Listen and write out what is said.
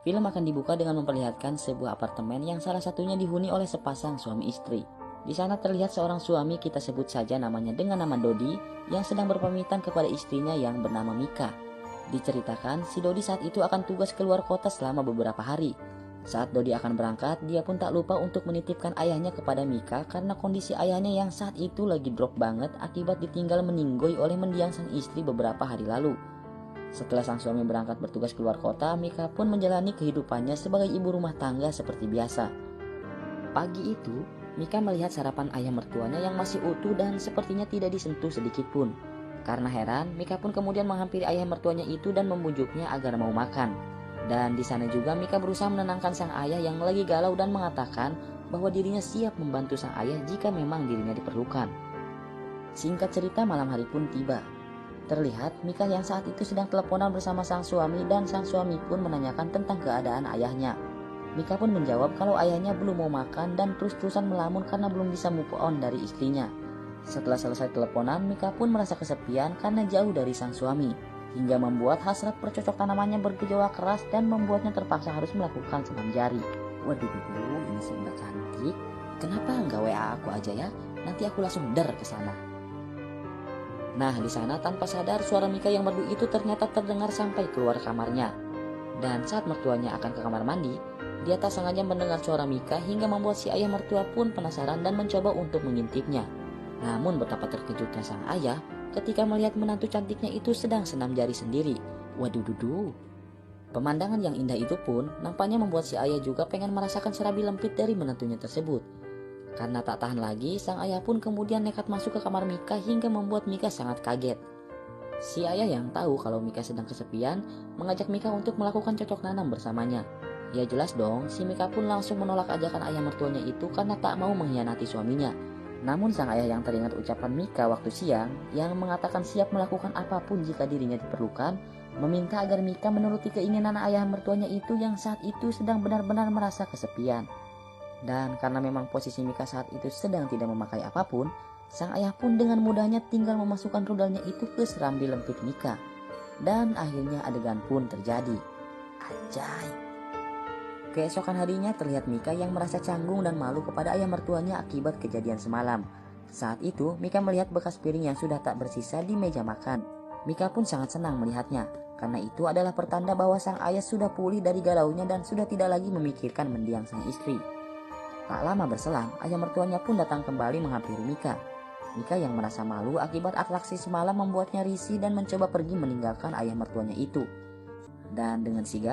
Film akan dibuka dengan memperlihatkan sebuah apartemen yang salah satunya dihuni oleh sepasang suami istri. Di sana terlihat seorang suami, kita sebut saja namanya dengan nama Dodi, yang sedang berpamitan kepada istrinya yang bernama Mika. Diceritakan si Dodi saat itu akan tugas keluar kota selama beberapa hari. Saat Dodi akan berangkat, dia pun tak lupa untuk menitipkan ayahnya kepada Mika karena kondisi ayahnya yang saat itu lagi drop banget akibat ditinggal meninggoy oleh mendiang sang istri beberapa hari lalu. Setelah sang suami berangkat bertugas keluar kota, Mika pun menjalani kehidupannya sebagai ibu rumah tangga seperti biasa. Pagi itu, Mika melihat sarapan ayah mertuanya yang masih utuh dan sepertinya tidak disentuh sedikit pun. Karena heran, Mika pun kemudian menghampiri ayah mertuanya itu dan membujuknya agar mau makan. Dan di sana juga Mika berusaha menenangkan sang ayah yang lagi galau dan mengatakan bahwa dirinya siap membantu sang ayah jika memang dirinya diperlukan. Singkat cerita, malam hari pun tiba. Terlihat Mika yang saat itu sedang teleponan bersama sang suami dan sang suami pun menanyakan tentang keadaan ayahnya. Mika pun menjawab kalau ayahnya belum mau makan dan terus-terusan melamun karena belum bisa move on dari istrinya. Setelah selesai teleponan, Mika pun merasa kesepian karena jauh dari sang suami, hingga membuat hasrat bercocok tanamannya bergejolak keras dan membuatnya terpaksa harus melakukan senam jari. Waduh, ini sih Mbak cantik. Kenapa nggak WA aku aja ya? Nanti aku langsung der ke sana. Nah, di sana tanpa sadar suara Mika yang merdu itu ternyata terdengar sampai keluar kamarnya. Dan saat mertuanya akan ke kamar mandi, dia tak sengaja mendengar suara Mika hingga membuat si ayah mertua pun penasaran dan mencoba untuk mengintipnya. Namun betapa terkejutnya sang ayah ketika melihat menantu cantiknya itu sedang senam jari sendiri. Waduh dudu. Pemandangan yang indah itu pun nampaknya membuat si ayah juga pengen merasakan serabi lempit dari menantunya tersebut. Karena tak tahan lagi, sang ayah pun kemudian nekat masuk ke kamar Mika hingga membuat Mika sangat kaget. Si ayah yang tahu kalau Mika sedang kesepian mengajak Mika untuk melakukan cocok tanam bersamanya. Ya jelas dong, si Mika pun langsung menolak ajakan ayah mertuanya itu karena tak mau mengkhianati suaminya. Namun sang ayah yang teringat ucapan Mika waktu siang yang mengatakan siap melakukan apapun jika dirinya diperlukan, meminta agar Mika menuruti keinginan ayah mertuanya itu yang saat itu sedang benar-benar merasa kesepian. Dan karena memang posisi Mika saat itu sedang tidak memakai apapun, sang ayah pun dengan mudahnya tinggal memasukkan rudalnya itu ke serambi lempit Mika. Dan akhirnya adegan pun terjadi. Ajaib. Keesokan harinya terlihat Mika yang merasa canggung dan malu kepada ayah mertuanya akibat kejadian semalam. Saat itu Mika melihat bekas piring yang sudah tak bersisa di meja makan. Mika pun sangat senang melihatnya, karena itu adalah pertanda bahwa sang ayah sudah pulih dari galaunya dan sudah tidak lagi memikirkan mendiang sang istri. Tak lama berselang, ayah mertuanya pun datang kembali menghampiri Mika. Mika yang merasa malu akibat atraksi semalam membuatnya risih dan mencoba pergi meninggalkan ayah mertuanya itu. Dan dengan sigap